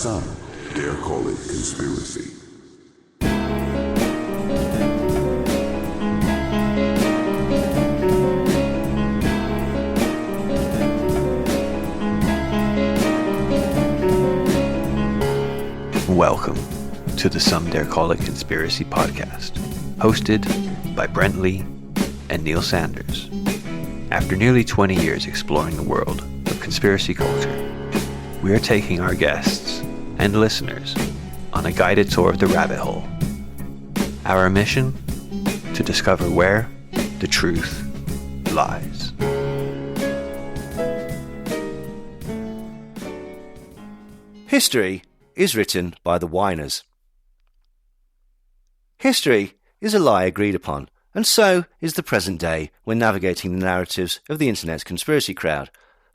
Some dare call it conspiracy. Welcome to the Some Dare Call It Conspiracy podcast, hosted by Brent Lee and Neil Sanders. After nearly 20 years exploring the world of conspiracy culture, we are taking our guests and listeners on a guided tour of the rabbit hole. Our mission? To discover where the truth lies. History is written by the Whiners. History is a lie agreed upon, and so is the present day when navigating the narratives of the internet's conspiracy crowd.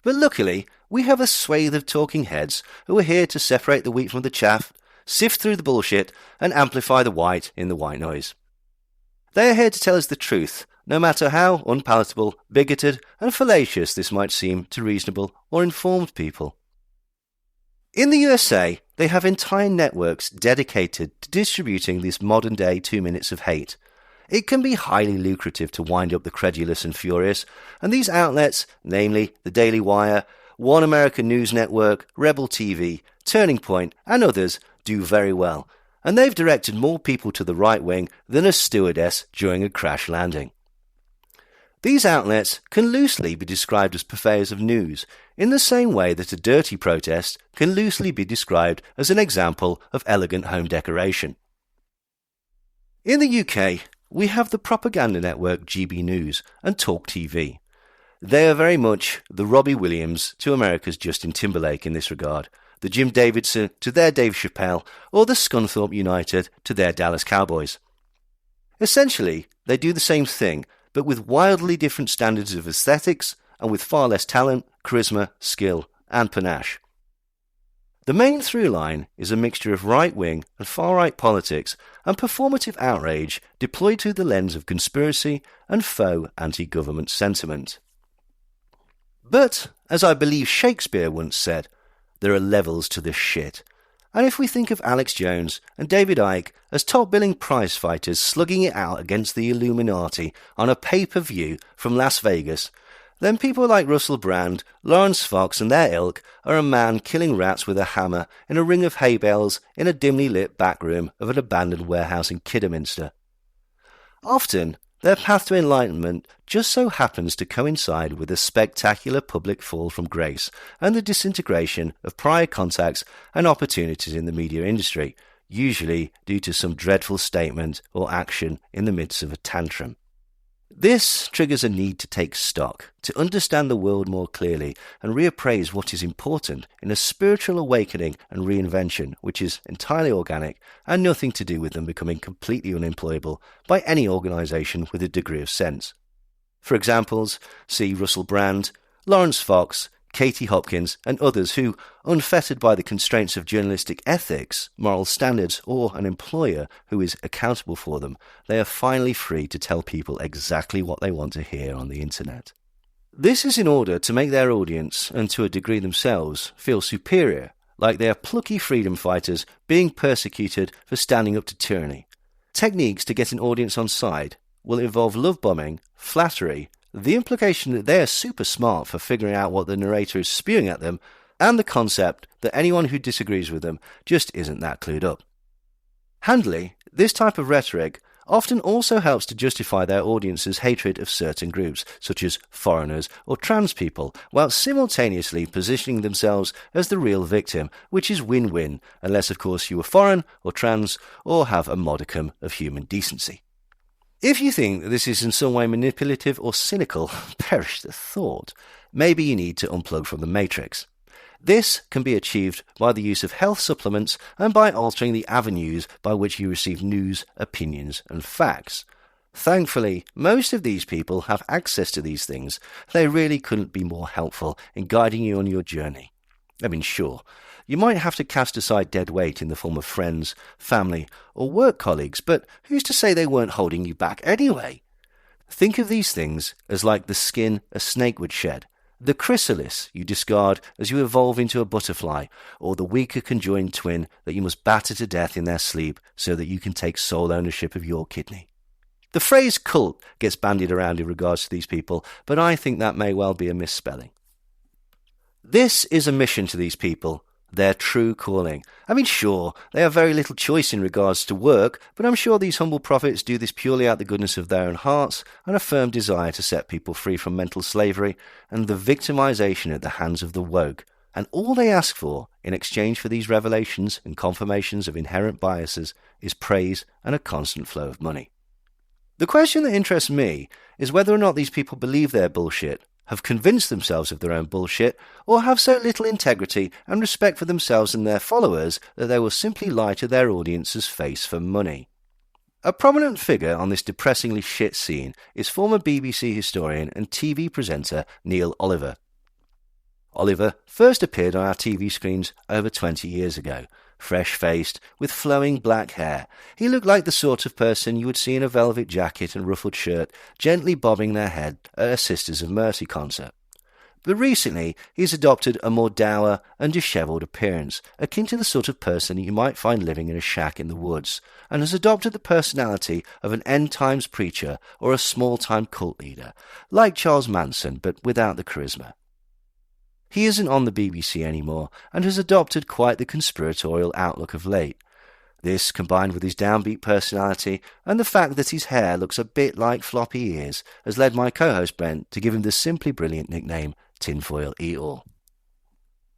But luckily, we have a swathe of talking heads who are here to separate the wheat from the chaff, sift through the bullshit, and amplify the white in the white noise. They are here to tell us the truth, no matter how unpalatable, bigoted, and fallacious this might seem to reasonable or informed people. In the USA, they have entire networks dedicated to distributing this modern-day 2 minutes of hate. It can be highly lucrative to wind up the credulous and furious, and these outlets, namely the Daily Wire, One American News Network, Rebel TV, Turning Point, and others, do very well, and they've directed more people to the right wing than a stewardess during a crash landing. These outlets can loosely be described as purveyors of news, in the same way that a dirty protest can loosely be described as an example of elegant home decoration. In the UK, we have the propaganda network GB News and Talk TV. They are very much the Robbie Williams to America's Justin Timberlake in this regard, the Jim Davidson to their Dave Chappelle, or the Scunthorpe United to their Dallas Cowboys. Essentially, they do the same thing, but with wildly different standards of aesthetics and with far less talent, charisma, skill, and panache. The main through line is a mixture of right-wing and far-right politics and performative outrage deployed through the lens of conspiracy and faux anti-government sentiment. But, as I believe Shakespeare once said, there are levels to this shit. And if we think of Alex Jones and David Icke as top-billing prize fighters slugging it out against the Illuminati on a pay-per-view from Las Vegas, then people like Russell Brand, Lawrence Fox and their ilk are a man killing rats with a hammer in a ring of hay bales in a dimly lit back room of an abandoned warehouse in Kidderminster. Often, their path to enlightenment just so happens to coincide with a spectacular public fall from grace and the disintegration of prior contacts and opportunities in the media industry, usually due to some dreadful statement or action in the midst of a tantrum. This triggers a need to take stock, to understand the world more clearly and reappraise what is important in a spiritual awakening and reinvention which is entirely organic and nothing to do with them becoming completely unemployable by any organisation with a degree of sense. For examples, see Russell Brand, Lawrence Fox, Katie Hopkins and others who, unfettered by the constraints of journalistic ethics, moral standards or an employer who is accountable for them, they are finally free to tell people exactly what they want to hear on the internet. This is in order to make their audience, and to a degree themselves, feel superior, like they are plucky freedom fighters being persecuted for standing up to tyranny. Techniques to get an audience on side will involve love bombing, flattery, the implication that they are super smart for figuring out what the narrator is spewing at them, and the concept that anyone who disagrees with them just isn't that clued up. Handily, this type of rhetoric often also helps to justify their audience's hatred of certain groups, such as foreigners or trans people, while simultaneously positioning themselves as the real victim, which is win-win, unless of course you are foreign or trans or have a modicum of human decency. If you think that this is in some way manipulative or cynical, perish the thought. Maybe you need to unplug from the matrix. This can be achieved by the use of health supplements and by altering the avenues by which you receive news, opinions and facts. Thankfully, most of these people have access to these things. They really couldn't be more helpful in guiding you on your journey. I mean, sure, you might have to cast aside dead weight in the form of friends, family, or work colleagues, but who's to say they weren't holding you back anyway? Think of these things as like the skin a snake would shed, the chrysalis you discard as you evolve into a butterfly, or the weaker conjoined twin that you must batter to death in their sleep so that you can take sole ownership of your kidney. The phrase cult gets bandied around in regards to these people, but I think that may well be a misspelling. This is a mission to these people, their true calling. I mean, sure, they have very little choice in regards to work, but I'm sure these humble prophets do this purely out the goodness of their own hearts and a firm desire to set people free from mental slavery and the victimization at the hands of the woke. And all they ask for, in exchange for these revelations and confirmations of inherent biases, is praise and a constant flow of money. The question that interests me is whether or not these people believe their bullshit, have convinced themselves of their own bullshit, or have so little integrity and respect for themselves and their followers that they will simply lie to their audience's face for money. A prominent figure on this depressingly shit scene is former BBC historian and TV presenter Neil Oliver. Oliver first appeared on our TV screens over 20 years ago. Fresh-faced, with flowing black hair, he looked like the sort of person you would see in a velvet jacket and ruffled shirt, gently bobbing their head at a Sisters of Mercy concert. But recently, he's adopted a more dour and dishevelled appearance, akin to the sort of person you might find living in a shack in the woods, and has adopted the personality of an end-times preacher or a small-time cult leader, like Charles Manson, but without the charisma. He isn't on the BBC anymore and has adopted quite the conspiratorial outlook of late. This, combined with his downbeat personality and the fact that his hair looks a bit like floppy ears, has led my co-host Brent to give him the simply brilliant nickname Tinfoil Eat-All.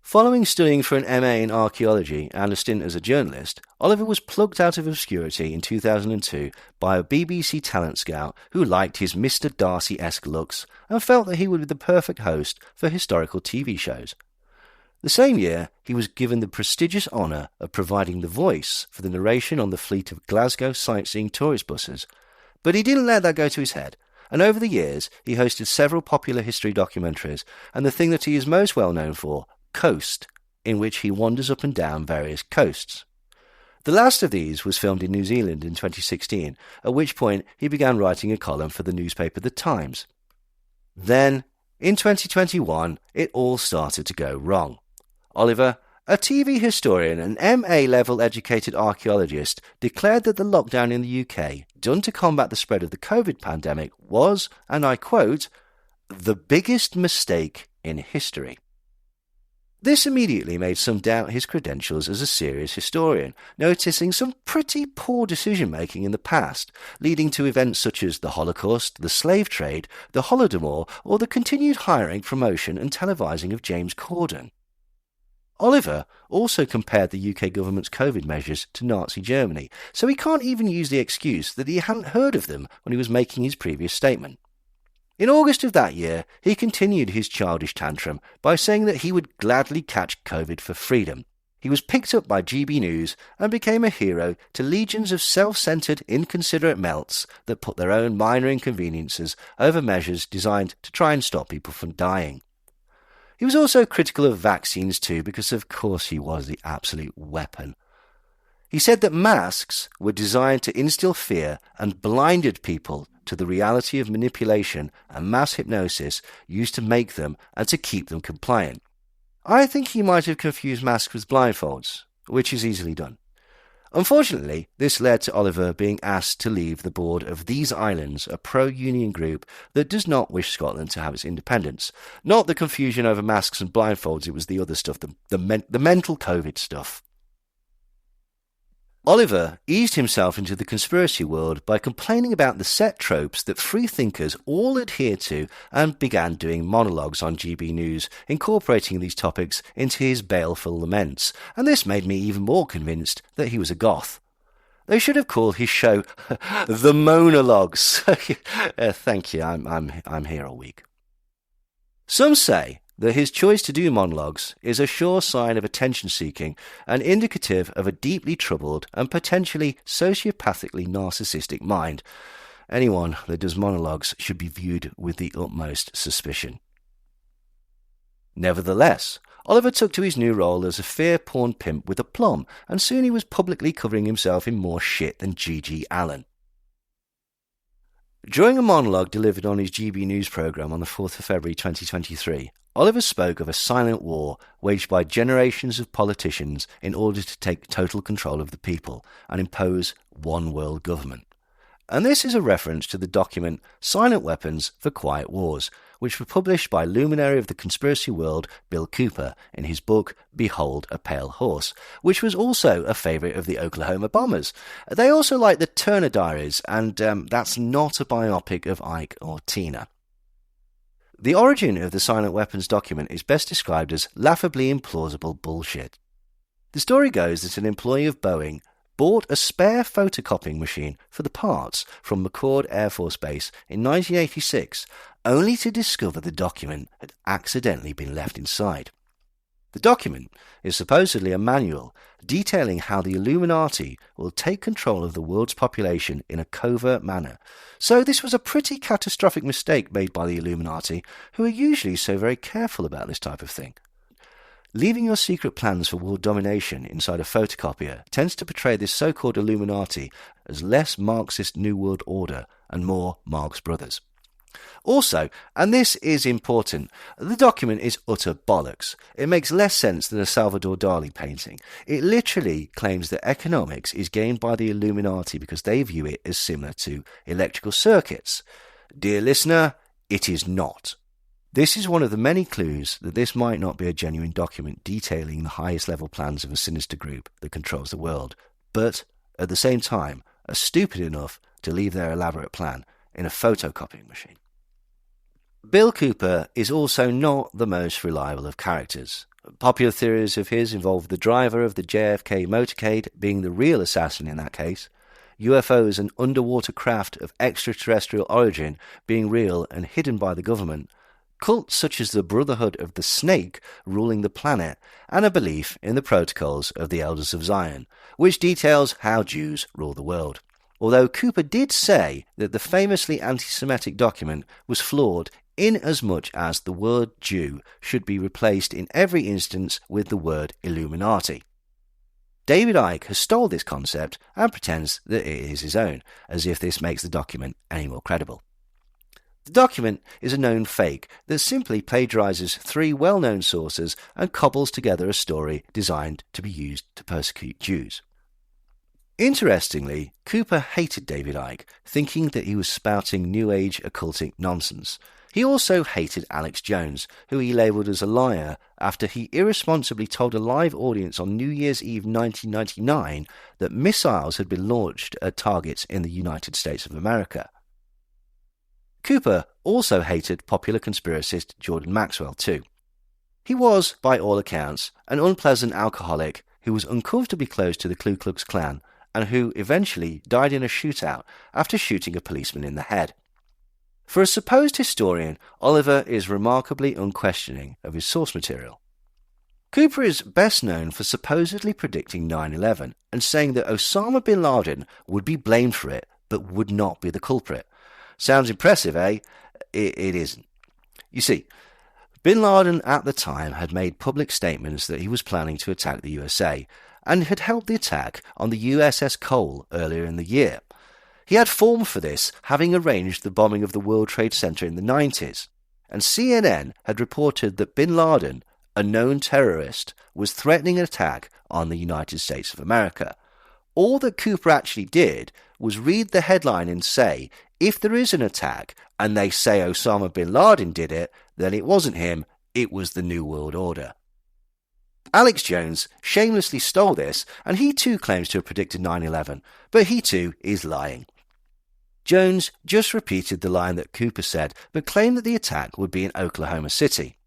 Following studying for an MA in archaeology and a stint as a journalist, Oliver was plucked out of obscurity in 2002 by a BBC talent scout who liked his Mr. Darcy-esque looks and felt that he would be the perfect host for historical TV shows. The same year, he was given the prestigious honour of providing the voice for the narration on the fleet of Glasgow sightseeing tourist buses. But he didn't let that go to his head, and over the years he hosted several popular history documentaries, and the thing that he is most well known for, Coast, in which he wanders up and down various coasts. The last of these was filmed in New Zealand in 2016, at which point he began writing a column for the newspaper The Times. Then, in 2021, it all started to go wrong. Oliver, a TV historian and MA-level educated archaeologist, declared that the lockdown in the UK, done to combat the spread of the COVID pandemic, was, and I quote, the biggest mistake in history. This immediately made some doubt his credentials as a serious historian, noticing some pretty poor decision-making in the past, leading to events such as the Holocaust, the slave trade, the Holodomor, or the continued hiring, promotion and televising of James Corden. Oliver also compared the UK government's COVID measures to Nazi Germany, so he can't even use the excuse that he hadn't heard of them when he was making his previous statement. In August of that year, he continued his childish tantrum by saying that he would gladly catch COVID for freedom. He was picked up by GB News and became a hero to legions of self-centred, inconsiderate melts that put their own minor inconveniences over measures designed to try and stop people from dying. He was also critical of vaccines too, because of course he was the absolute weapon. He said that masks were designed to instill fear and blinded people to the reality of manipulation and mass hypnosis used to make them and to keep them compliant. I think he might have confused masks with blindfolds, which is easily done. Unfortunately, this led to Oliver being asked to leave the board of These Islands, a pro-union group that does not wish Scotland to have its independence. Not the confusion over masks and blindfolds, it was the other stuff, the mental COVID stuff. Oliver eased himself into the conspiracy world by complaining about the set tropes that free thinkers all adhere to and began doing monologues on GB News, incorporating these topics into his baleful laments, and this made me even more convinced that he was a goth. They should have called his show The Monologues. Thank you, I'm here all week. Some say that his choice to do monologues is a sure sign of attention-seeking and indicative of a deeply troubled and potentially sociopathically narcissistic mind. Anyone that does monologues should be viewed with the utmost suspicion. Nevertheless, Oliver took to his new role as a fear-porn pimp with aplomb, and soon he was publicly covering himself in more shit than G.G. Allen. During a monologue delivered on his GB News programme on the 4th of February 2023, Oliver spoke of a silent war waged by generations of politicians in order to take total control of the people and impose one world government. And this is a reference to the document Silent Weapons for Quiet Wars, which were published by luminary of the conspiracy world Bill Cooper in his book Behold a Pale Horse, which was also a favourite of the Oklahoma bombers. They also liked the Turner Diaries, and that's not a biopic of Ike or Tina. The origin of the Silent Weapons document is best described as laughably implausible bullshit. The story goes that an employee of Boeing bought a spare photocopying machine for the parts from McCord Air Force Base in 1986, only to discover the document had accidentally been left inside. The document is supposedly a manual detailing how the Illuminati will take control of the world's population in a covert manner. So this was a pretty catastrophic mistake made by the Illuminati, who are usually so very careful about this type of thing. Leaving your secret plans for world domination inside a photocopier tends to portray this so-called Illuminati as less Marxist New World Order and more Marx Brothers. Also, and this is important, the document is utter bollocks. It makes less sense than a Salvador Dali painting. It literally claims that economics is gained by the Illuminati because they view it as similar to electrical circuits. Dear listener, it is not. This is one of the many clues that this might not be a genuine document detailing the highest level plans of a sinister group that controls the world, but, at the same time, are stupid enough to leave their elaborate plan in a photocopying machine. Bill Cooper is also not the most reliable of characters. Popular theories of his involve the driver of the JFK motorcade being the real assassin in that case, UFOs and underwater craft of extraterrestrial origin being real and hidden by the government, cults such as the Brotherhood of the Snake ruling the planet, and a belief in the protocols of the Elders of Zion, which details how Jews rule the world. Although Cooper did say that the famously anti-Semitic document was flawed in as much as the word Jew should be replaced in every instance with the word Illuminati. David Icke has stole this concept and pretends that it is his own, as if this makes the document any more credible. The document is a known fake that simply plagiarizes three well-known sources and cobbles together a story designed to be used to persecute Jews. Interestingly, Cooper hated David Icke, thinking that he was spouting New Age occultic nonsense. He also hated Alex Jones, who he labelled as a liar after he irresponsibly told a live audience on New Year's Eve 1999 that missiles had been launched at targets in the United States of America. Cooper also hated popular conspiracist Jordan Maxwell too. He was, by all accounts, an unpleasant alcoholic who was uncomfortably close to the Ku Klux Klan and who eventually died in a shootout after shooting a policeman in the head. For a supposed historian, Oliver is remarkably unquestioning of his source material. Cooper is best known for supposedly predicting 9/11 and saying that Osama bin Laden would be blamed for it but would not be the culprit. Sounds impressive, eh? It isn't. You see, bin Laden at the time had made public statements that he was planning to attack the USA and had helped the attack on the USS Cole earlier in the year. He had formed for this, having arranged the bombing of the World Trade Center in the 90s, and CNN had reported that bin Laden, a known terrorist, was threatening an attack on the United States of America. All that Cooper actually did was read the headline and say, if there is an attack and they say Osama bin Laden did it, then it wasn't him, it was the New World Order. Alex Jones shamelessly stole this, and he too claims to have predicted 9/11, but he too is lying. Jones just repeated the line that Cooper said, but claimed that the attack would be in Oklahoma City.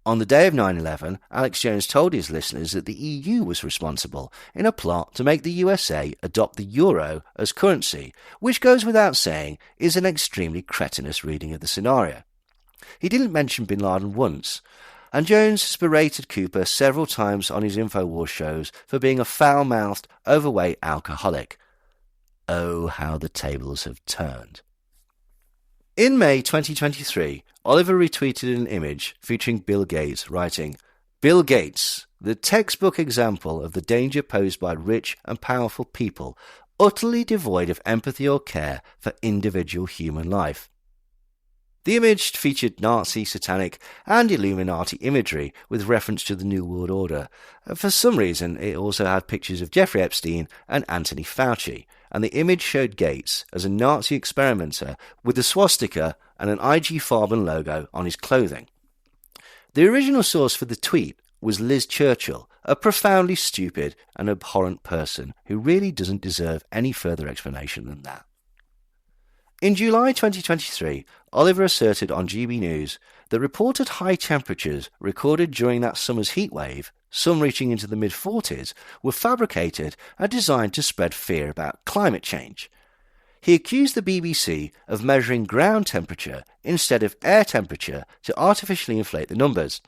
On the day of 9/11, Alex Jones told his listeners that the EU was responsible in a plot to make the USA adopt the euro as currency, which goes without saying is an extremely cretinous reading of the scenario. He didn't mention bin Laden once, and Jones has berated Cooper several times on his InfoWars shows for being a foul-mouthed, overweight alcoholic. Oh, how the tables have turned. In May 2023, Oliver retweeted an image featuring Bill Gates, writing, "Bill Gates, the textbook example of the danger posed by rich and powerful people, utterly devoid of empathy or care for individual human life." The image featured Nazi, satanic and Illuminati imagery with reference to the New World Order. For some reason, it also had pictures of Jeffrey Epstein and Anthony Fauci, and the image showed Gates as a Nazi experimenter with a swastika and an IG Farben logo on his clothing. The original source for the tweet was Liz Churchill, a profoundly stupid and abhorrent person who really doesn't deserve any further explanation than that. In July 2023, Oliver asserted on GB News that reported high temperatures recorded during that summer's heatwave, some reaching into the mid-40s, were fabricated and designed to spread fear about climate change. He accused the BBC of measuring ground temperature instead of air temperature to artificially inflate the numbers.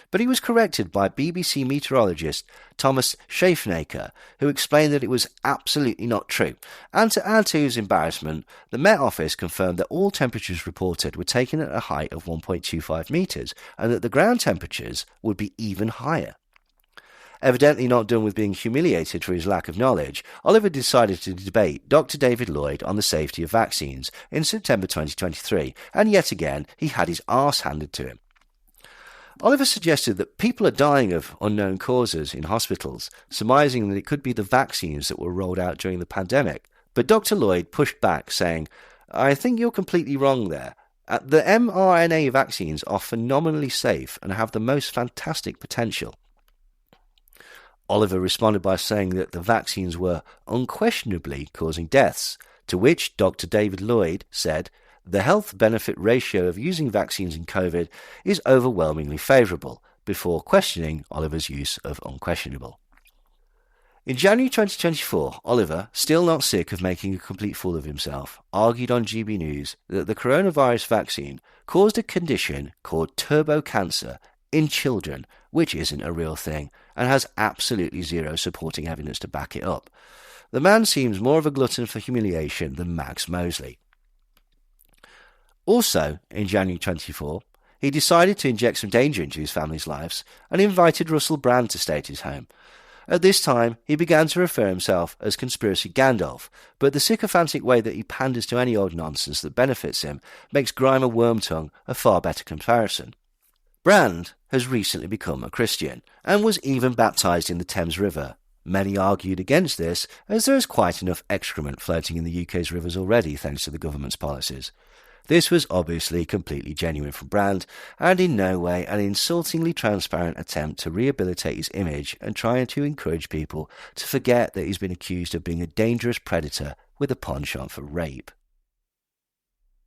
But he was corrected by BBC meteorologist Thomas Schaefnaker, who explained that it was absolutely not true. And to add to his embarrassment, the Met Office confirmed that all temperatures reported were taken at a height of 1.25 metres, and that the ground temperatures would be even higher. Evidently not done with being humiliated for his lack of knowledge, Oliver decided to debate Dr. David Lloyd on the safety of vaccines in September 2023, and yet again he had his arse handed to him. Oliver suggested that people are dying of unknown causes in hospitals, surmising that it could be the vaccines that were rolled out during the pandemic. But Dr. Lloyd pushed back, saying, "I think you're completely wrong there. The mRNA vaccines are phenomenally safe and have the most fantastic potential." Oliver responded by saying that the vaccines were unquestionably causing deaths, to which Dr. David Lloyd said, "The health-benefit ratio of using vaccines in COVID is overwhelmingly favourable," before questioning Oliver's use of unquestionable. In January 2024, Oliver, still not sick of making a complete fool of himself, argued on GB News that the coronavirus vaccine caused a condition called turbo cancer in children, which isn't a real thing, and has absolutely zero supporting evidence to back it up. The man seems more of a glutton for humiliation than Max Mosley. Also, in January 24, he decided to inject some danger into his family's lives and invited Russell Brand to stay at his home. At this time, he began to refer himself as Conspiracy Gandalf, but the sycophantic way that he panders to any old nonsense that benefits him makes Grimer Wormtongue a far better comparison. Brand has recently become a Christian and was even baptised in the Thames River. Many argued against this, as there is quite enough excrement floating in the UK's rivers already thanks to the government's policies. This was obviously completely genuine from Brand, and in no way an insultingly transparent attempt to rehabilitate his image and trying to encourage people to forget that he's been accused of being a dangerous predator with a penchant for rape.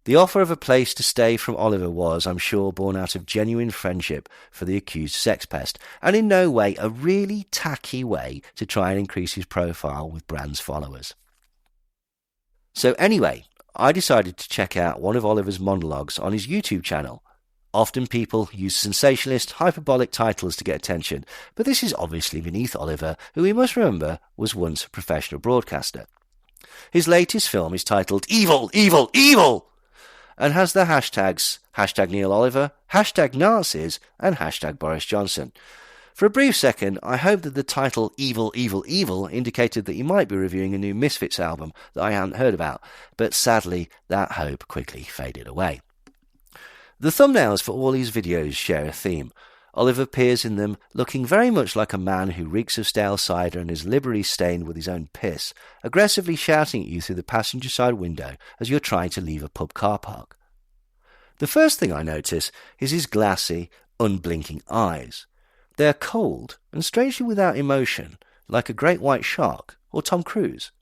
The offer of a place to stay from Oliver was, I'm sure, born out of genuine friendship for the accused sex pest, and in no way a really tacky way to try and increase his profile with Brand's followers. So anyway, I decided to check out one of Oliver's monologues on his YouTube channel. Often people use sensationalist, hyperbolic titles to get attention, but this is obviously beneath Oliver, who we must remember was once a professional broadcaster. His latest film is titled Evil, Evil, Evil! And has the hashtags #NeilOliver, #Nazis, and #Boris Johnson. For a brief second, I hoped that the title Evil, Evil, Evil indicated that he might be reviewing a new Misfits album that I hadn't heard about, but sadly that hope quickly faded away. The thumbnails for all his videos share a theme. Oliver appears in them looking very much like a man who reeks of stale cider and is liberally stained with his own piss, aggressively shouting at you through the passenger side window as you're trying to leave a pub car park. The first thing I notice is his glassy, unblinking eyes. They are cold and strangely without emotion, like a great white shark or Tom Cruise.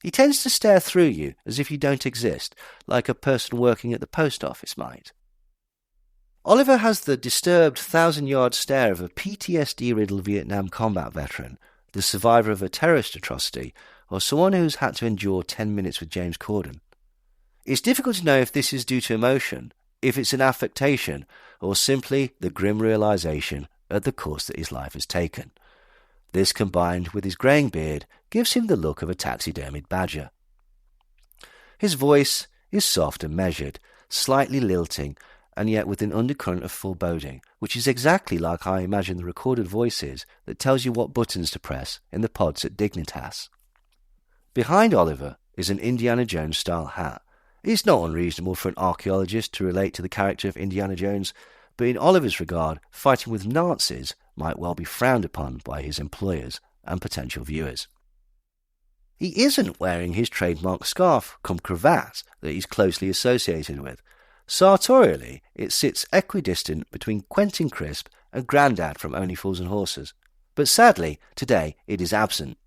He tends to stare through you as if you don't exist, like a person working at the post office might. Oliver has the disturbed 1,000-yard stare of a PTSD-riddled Vietnam combat veteran, the survivor of a terrorist atrocity, or someone who's had to endure 10 minutes with James Corden. It's difficult to know if this is due to emotion, if it's an affectation, or simply the grim realization of the course that his life has taken. This, combined with his greying beard, gives him the look of a taxidermied badger. His voice is soft and measured, slightly lilting, and yet with an undercurrent of foreboding, which is exactly like I imagine the recorded voice is that tells you what buttons to press in the pods at Dignitas. Behind Oliver is an Indiana Jones-style hat. It's not unreasonable for an archaeologist to relate to the character of Indiana Jones, but in Oliver's regard, fighting with Nazis might well be frowned upon by his employers and potential viewers. He isn't wearing his trademark scarf cum cravat that he's closely associated with. Sartorially, it sits equidistant between Quentin Crisp and Grandad from Only Fools and Horses. But sadly, today it is absent.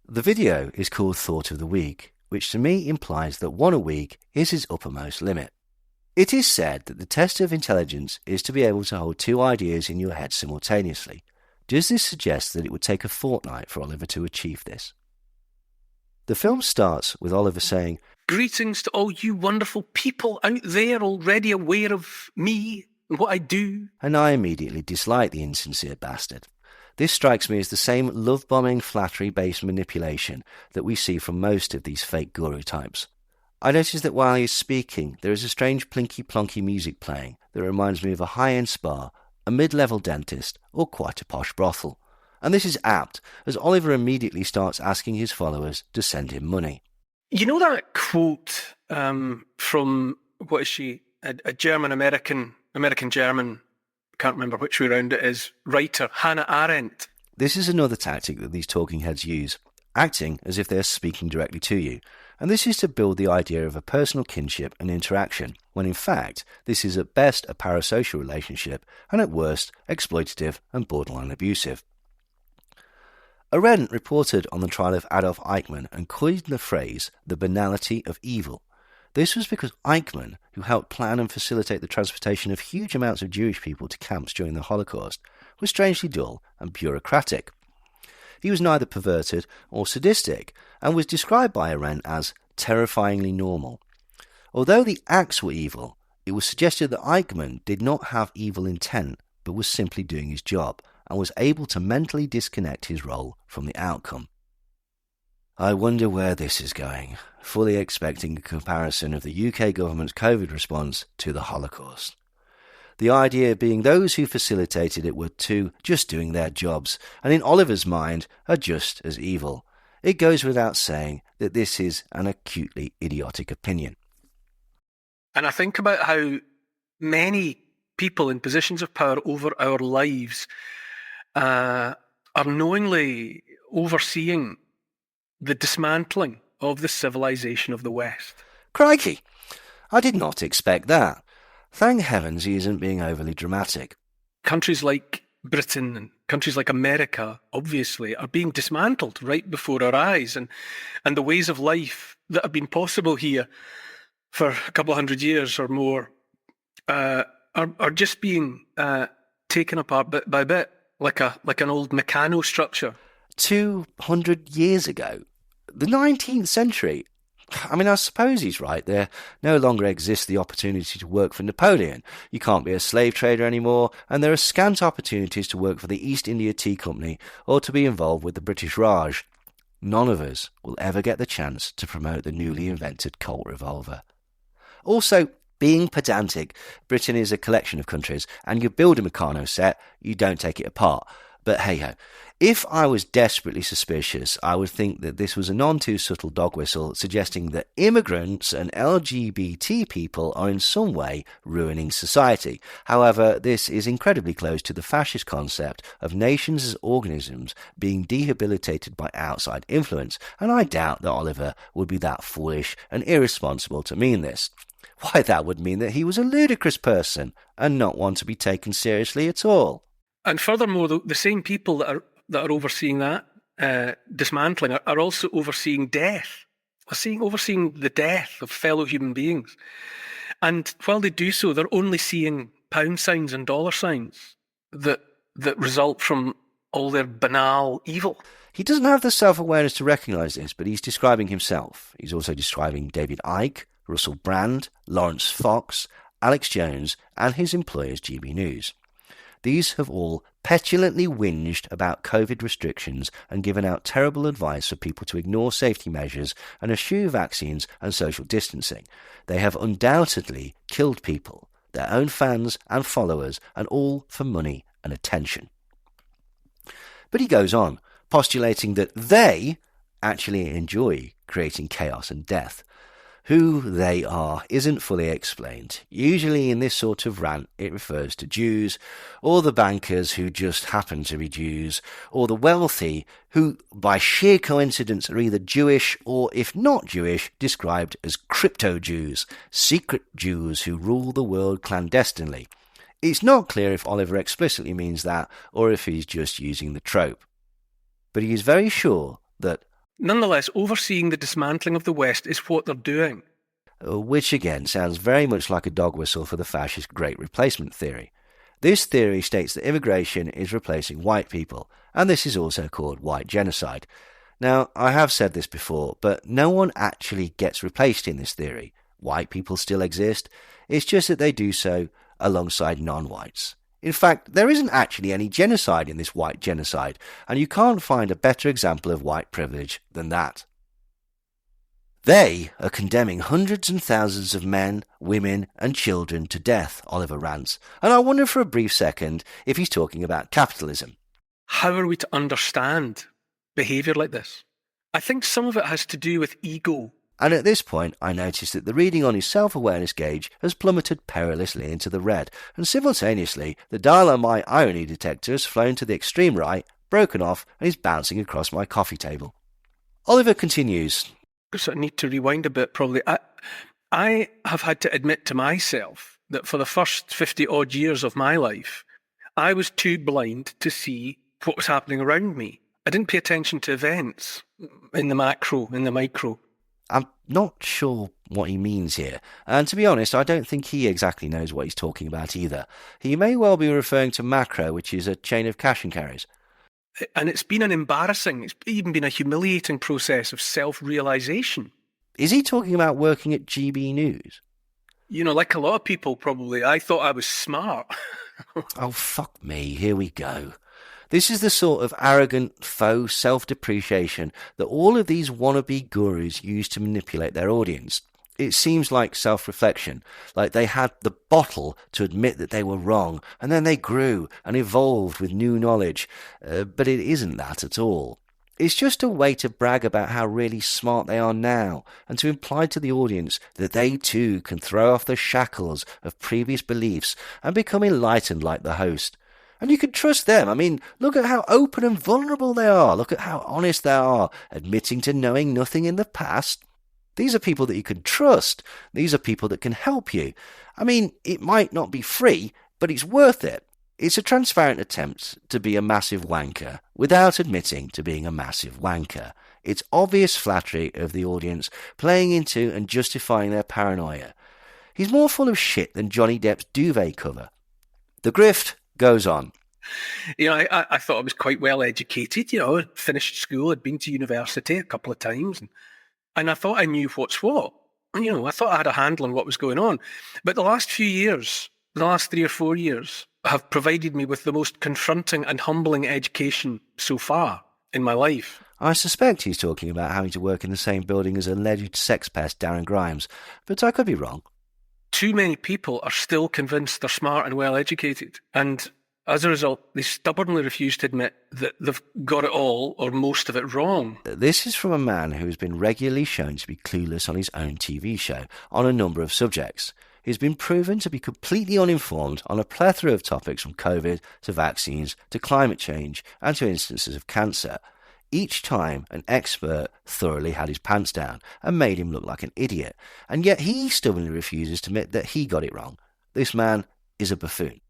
The video is called Thought of the Week, which to me implies that one a week is his uppermost limit. It is said that the test of intelligence is to be able to hold two ideas in your head simultaneously. Does this suggest that it would take a fortnight for Oliver to achieve this? The film starts with Oliver saying, "Greetings to all you wonderful people out there already aware of me and what I do." and I immediately dislike the insincere bastard. This strikes me as the same love-bombing, flattery-based manipulation that we see from most of these fake guru types. I notice that while he is speaking, there is a strange plinky-plonky music playing that reminds me of a high-end spa, a mid-level dentist, or quite a posh brothel. And this is apt, as Oliver immediately starts asking his followers to send him money. You know that quote from, what is she, a German-American, American-German, can't remember which way around it is, writer, Hannah Arendt. This is another tactic that these talking heads use, acting as if they are speaking directly to you, and this is to build the idea of a personal kinship and interaction, when in fact this is at best a parasocial relationship and at worst exploitative and borderline abusive. Arendt reported on the trial of Adolf Eichmann and coined the phrase the banality of evil. This was because Eichmann, who helped plan and facilitate the transportation of huge amounts of Jewish people to camps during the Holocaust, was strangely dull and bureaucratic. He was neither perverted or sadistic, and was described by Arendt as terrifyingly normal. Although the acts were evil, it was suggested that Eichmann did not have evil intent, but was simply doing his job, and was able to mentally disconnect his role from the outcome. I wonder where this is going, fully expecting a comparison of the UK government's COVID response to the Holocaust. The idea being those who facilitated it were too just doing their jobs, and in Oliver's mind are just as evil. It goes without saying that this is an acutely idiotic opinion. And I think about how many people in positions of power over our lives are knowingly overseeing the dismantling of the civilization of the West. Crikey! I did not expect that. Thank heavens he isn't being overly dramatic. Countries like Britain and countries like America, obviously, are being dismantled right before our eyes, and the ways of life that have been possible here for a couple of hundred years or more are just being taken apart bit by bit, like an old mechano structure. 200 years ago, the 19th century. I mean, I suppose he's right. There no longer exists the opportunity to work for Napoleon. You can't be a slave trader anymore, and there are scant opportunities to work for the East India Tea Company or to be involved with the British Raj. None of us will ever get the chance to promote the newly invented Colt revolver. Also, being pedantic, Britain is a collection of countries, and you build a Meccano set, you don't take it apart. But hey-ho, if I was desperately suspicious, I would think that this was a none-too-subtle dog whistle suggesting that immigrants and LGBT people are in some way ruining society. However, this is incredibly close to the fascist concept of nations as organisms being rehabilitated by outside influence, and I doubt that Oliver would be that foolish and irresponsible to mean this. Why, that would mean that he was a ludicrous person and not one to be taken seriously at all. And furthermore, the same people that are overseeing that dismantling are also overseeing death, overseeing the death of fellow human beings. And while they do so, they're only seeing pound signs and dollar signs that result from all their banal evil. He doesn't have the self-awareness to recognise this, but he's describing himself. He's also describing David Icke, Russell Brand, Lawrence Fox, Alex Jones, and his employers GB News. These have all petulantly whinged about COVID restrictions and given out terrible advice for people to ignore safety measures and eschew vaccines and social distancing. They have undoubtedly killed people, their own fans and followers, and all for money and attention. But he goes on, postulating that they actually enjoy creating chaos and death. Who they are isn't fully explained. Usually in this sort of rant it refers to Jews, or the bankers who just happen to be Jews, or the wealthy who by sheer coincidence are either Jewish or, if not Jewish, described as crypto-Jews, secret Jews who rule the world clandestinely. It's not clear if Oliver explicitly means that or if he's just using the trope. But he is very sure that nonetheless, overseeing the dismantling of the West is what they're doing. Which again sounds very much like a dog whistle for the fascist Great Replacement theory. This theory states that immigration is replacing white people, and this is also called white genocide. Now, I have said this before, but no one actually gets replaced in this theory. White people still exist, it's just that they do so alongside non-whites. In fact, there isn't actually any genocide in this white genocide, and you can't find a better example of white privilege than that. They are condemning hundreds and thousands of men, women and children to death, Oliver rants, and I wonder for a brief second if he's talking about capitalism. How are we to understand behaviour like this? I think some of it has to do with ego. And at this point, I noticed that the reading on his self-awareness gauge has plummeted perilously into the red, and simultaneously, the dial on my irony detector has flown to the extreme right, broken off, and is bouncing across my coffee table. Oliver continues. So I need to rewind a bit, probably. I have had to admit to myself that for the first 50-odd years of my life, I was too blind to see what was happening around me. I didn't pay attention to events in the macro, in the micro. I'm not sure what he means here, and to be honest, I don't think he exactly knows what he's talking about either. He may well be referring to macro, which is a chain of cash and carries. And it's been an embarrassing, it's even been a humiliating process of self-realisation. Is he talking about working at GB News? You know, like a lot of people probably, I thought I was smart. Oh, fuck me, here we go. This is the sort of arrogant, faux self-depreciation that all of these wannabe gurus use to manipulate their audience. It seems like self-reflection, like they had the bottle to admit that they were wrong, and then they grew and evolved with new knowledge. But it isn't that at all. It's just a way to brag about how really smart they are now, and to imply to the audience that they too can throw off the shackles of previous beliefs and become enlightened like the host. And you can trust them. I mean, look at how open and vulnerable they are. Look at how honest they are, admitting to knowing nothing in the past. These are people that you can trust. These are people that can help you. I mean, it might not be free, but it's worth it. It's a transparent attempt to be a massive wanker without admitting to being a massive wanker. It's obvious flattery of the audience, playing into and justifying their paranoia. He's more full of shit than Johnny Depp's duvet cover. The grift goes on. You know, I thought I was quite well educated. You know, I'd finished school, I'd been to university a couple of times, and I thought I knew what's what. You know, I thought I had a handle on what was going on. But the last few years, the last 3 or 4 years, have provided me with the most confronting and humbling education so far in my life. I suspect he's talking about having to work in the same building as alleged sex pest Darren Grimes, but I could be wrong. Too many people are still convinced they're smart and well educated, and as a result, they stubbornly refuse to admit that they've got it all or most of it wrong. This is from a man who has been regularly shown to be clueless on his own TV show on a number of subjects. He's been proven to be completely uninformed on a plethora of topics from COVID to vaccines to climate change and to instances of cancer. Each time, an expert thoroughly had his pants down and made him look like an idiot, and yet he stubbornly refuses to admit that he got it wrong. This man is a buffoon.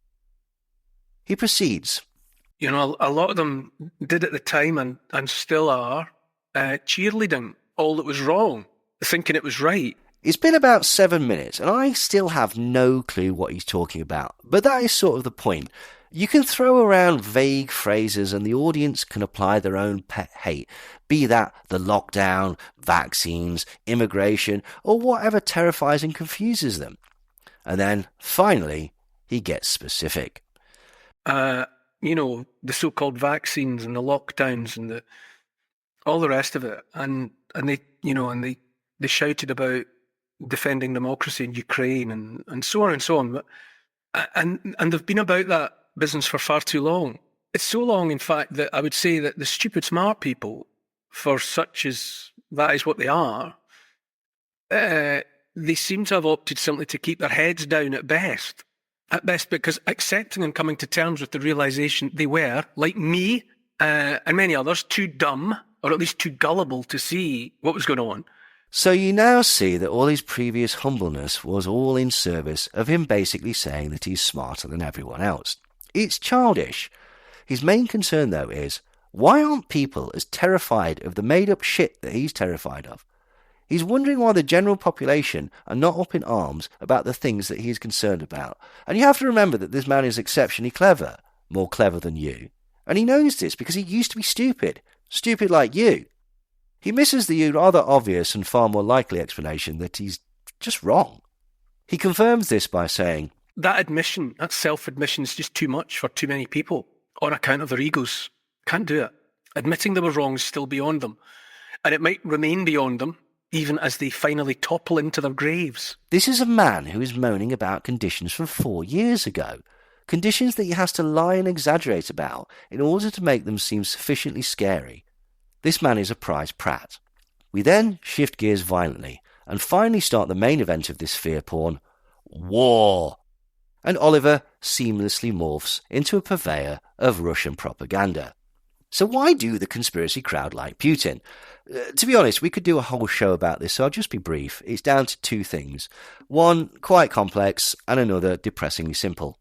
He proceeds. You know, a lot of them did at the time and still are cheerleading all that was wrong, thinking it was right. It's been about 7 minutes, and I still have no clue what he's talking about, but that is sort of the point. You can throw around vague phrases and the audience can apply their own pet hate, be that the lockdown, vaccines, immigration, or whatever terrifies and confuses them. And then, finally, he gets specific. You know, the so-called vaccines and the lockdowns and all the rest of it. And they, you know, and they shouted about defending democracy in Ukraine and so on and so on. And they've been about that business for far too long. It's so long, in fact, that I would say that the stupid smart people, for such as that is what they are, They seem to have opted simply to keep their heads down at best. At best, because accepting and coming to terms with the realisation they were, like me and many others, too dumb, or at least too gullible to see what was going on. So you now see that all his previous humbleness was all in service of him basically saying that he's smarter than everyone else. It's childish. His main concern, though, is why aren't people as terrified of the made-up shit that he's terrified of? He's wondering why the general population are not up in arms about the things that he is concerned about. And you have to remember that this man is exceptionally clever, more clever than you. And he knows this because he used to be stupid like you. He misses the rather obvious and far more likely explanation that he's just wrong. He confirms this by saying, that admission, that self-admission is just too much for too many people on account of their egos. Can't do it. Admitting they were wrong is still beyond them. And it might remain beyond them even as they finally topple into their graves. This is a man who is moaning about conditions from 4 years ago. Conditions that he has to lie and exaggerate about in order to make them seem sufficiently scary. This man is a prize prat. We then shift gears violently and finally start the main event of this fear porn, war. And Oliver seamlessly morphs into a purveyor of Russian propaganda. So why do the conspiracy crowd like Putin? To be honest, we could do a whole show about this, so I'll just be brief. It's down to two things. One, quite complex, and another, depressingly simple.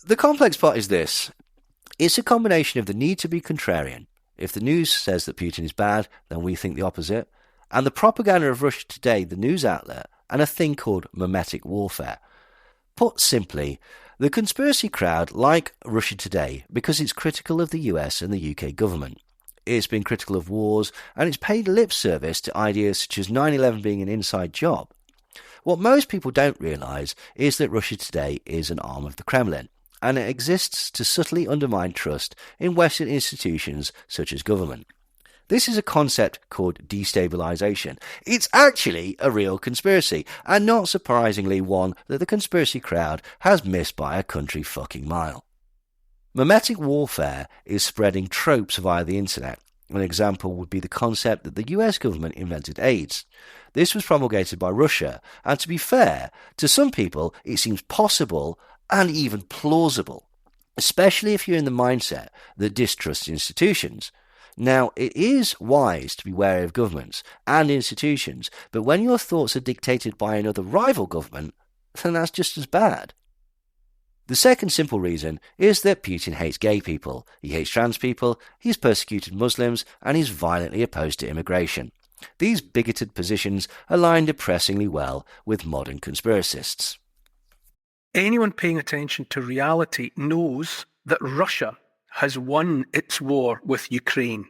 The complex part is this. It's a combination of the need to be contrarian. If the news says that Putin is bad, then we think the opposite. And the propaganda of Russia Today, the news outlet, and a thing called mimetic warfare. Put simply, the conspiracy crowd like Russia Today because it's critical of the US and the UK government. It's been critical of wars, and it's paid lip service to ideas such as 9/11 being an inside job. What most people don't realise is that Russia Today is an arm of the Kremlin, and it exists to subtly undermine trust in Western institutions such as government. This is a concept called destabilisation. It's actually a real conspiracy, and not surprisingly one that the conspiracy crowd has missed by a country fucking mile. Mimetic warfare is spreading tropes via the internet. An example would be the concept that the US government invented AIDS. This was promulgated by Russia, and to be fair, to some people it seems possible and even plausible, especially if you're in the mindset that distrusts institutions. Now, it is wise to be wary of governments and institutions, but when your thoughts are dictated by another rival government, then that's just as bad. The second simple reason is that Putin hates gay people, he hates trans people, he's persecuted Muslims, and he's violently opposed to immigration. These bigoted positions align depressingly well with modern conspiracists. Anyone paying attention to reality knows that Russia has won its war with Ukraine.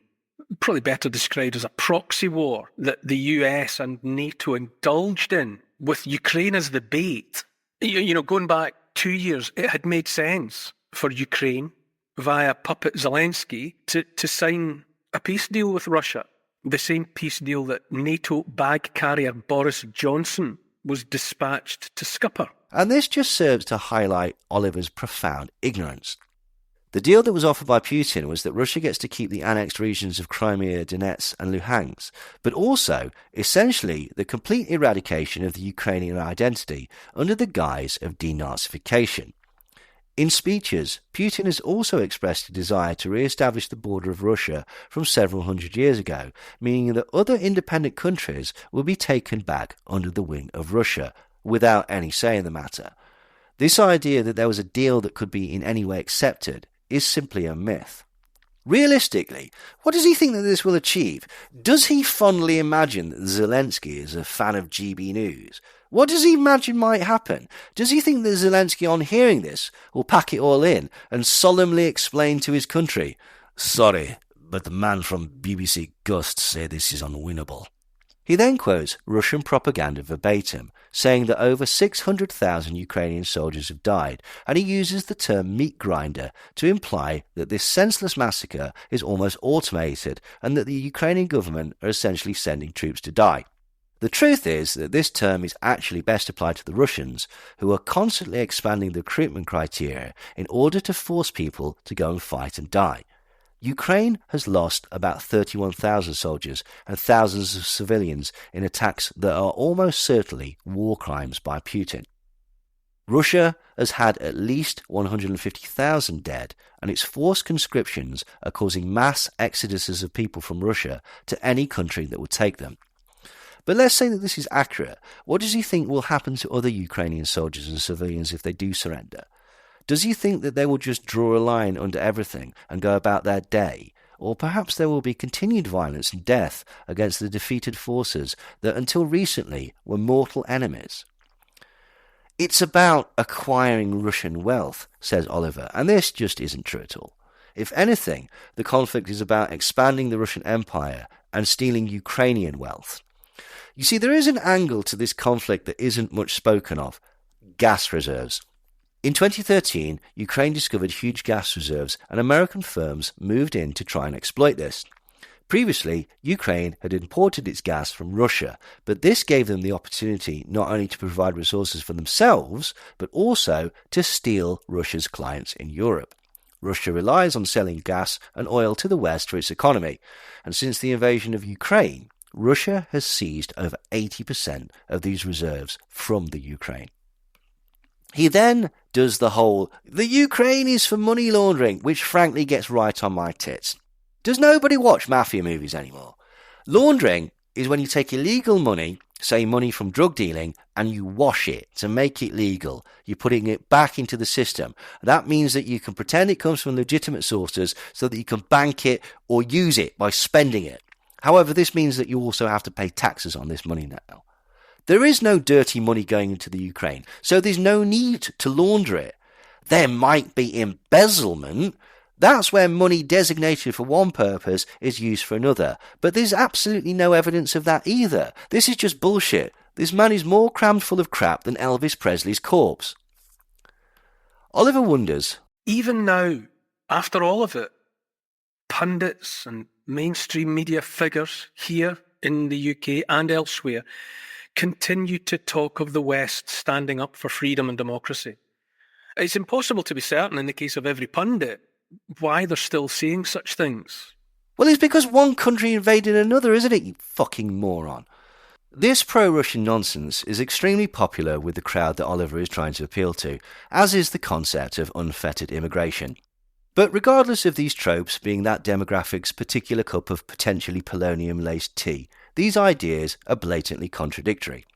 Probably better described as a proxy war that the US and NATO indulged in, with Ukraine as the bait. You know, going back 2 years, it had made sense for Ukraine, via puppet Zelensky, to sign a peace deal with Russia. The same peace deal that NATO bag carrier Boris Johnson was dispatched to scupper. And this just serves to highlight Oliver's profound ignorance. The deal that was offered by Putin was that Russia gets to keep the annexed regions of Crimea, Donetsk and Luhansk, but also, essentially, the complete eradication of the Ukrainian identity under the guise of denazification. In speeches, Putin has also expressed a desire to re-establish the border of Russia from several hundred years ago, meaning that other independent countries will be taken back under the wing of Russia, without any say in the matter. This idea that there was a deal that could be in any way accepted is simply a myth. Realistically, what does he think that this will achieve? Does he fondly imagine that Zelensky is a fan of GB News? What does he imagine might happen? Does he think that Zelensky, on hearing this, will pack it all in and solemnly explain to his country, "Sorry, but the man from BBC Gust said this is unwinnable"? He then quotes Russian propaganda verbatim, saying that over 600,000 Ukrainian soldiers have died, and he uses the term meat grinder to imply that this senseless massacre is almost automated and that the Ukrainian government are essentially sending troops to die. The truth is that this term is actually best applied to the Russians, who are constantly expanding the recruitment criteria in order to force people to go and fight and die. Ukraine has lost about 31,000 soldiers and thousands of civilians in attacks that are almost certainly war crimes by Putin. Russia has had at least 150,000 dead, and its forced conscriptions are causing mass exoduses of people from Russia to any country that will take them. But let's say that this is accurate. What does he think will happen to other Ukrainian soldiers and civilians if they do surrender? Does he think that they will just draw a line under everything and go about their day? Or perhaps there will be continued violence and death against the defeated forces that until recently were mortal enemies? It's about acquiring Russian wealth, says Oliver, and this just isn't true at all. If anything, the conflict is about expanding the Russian Empire and stealing Ukrainian wealth. You see, there is an angle to this conflict that isn't much spoken of: gas reserves. In 2013, Ukraine discovered huge gas reserves, and American firms moved in to try and exploit this. Previously, Ukraine had imported its gas from Russia, but this gave them the opportunity not only to provide resources for themselves, but also to steal Russia's clients in Europe. Russia relies on selling gas and oil to the West for its economy, and since the invasion of Ukraine, Russia has seized over 80% of these reserves from the Ukraine. He then does the whole, the Ukraine is for money laundering, which frankly gets right on my tits. Does nobody watch mafia movies anymore? Laundering is when you take illegal money, say money from drug dealing, and you wash it to make it legal. You're putting it back into the system. That means that you can pretend it comes from legitimate sources so that you can bank it or use it by spending it. However, this means that you also have to pay taxes on this money now. There is no dirty money going into the Ukraine, so there's no need to launder it. There might be embezzlement. That's where money designated for one purpose is used for another. But there's absolutely no evidence of that either. This is just bullshit. This man is more crammed full of crap than Elvis Presley's corpse. Oliver wonders, even now, after all of it, pundits and mainstream media figures here in the UK and elsewhere continue to talk of the West standing up for freedom and democracy. It's impossible to be certain in the case of every pundit why they're still saying such things. Well, it's because one country invaded another, isn't it, you fucking moron? This pro-Russian nonsense is extremely popular with the crowd that Oliver is trying to appeal to, as is the concept of unfettered immigration. But regardless of these tropes being that demographic's particular cup of potentially polonium-laced tea, these ideas are blatantly contradictory.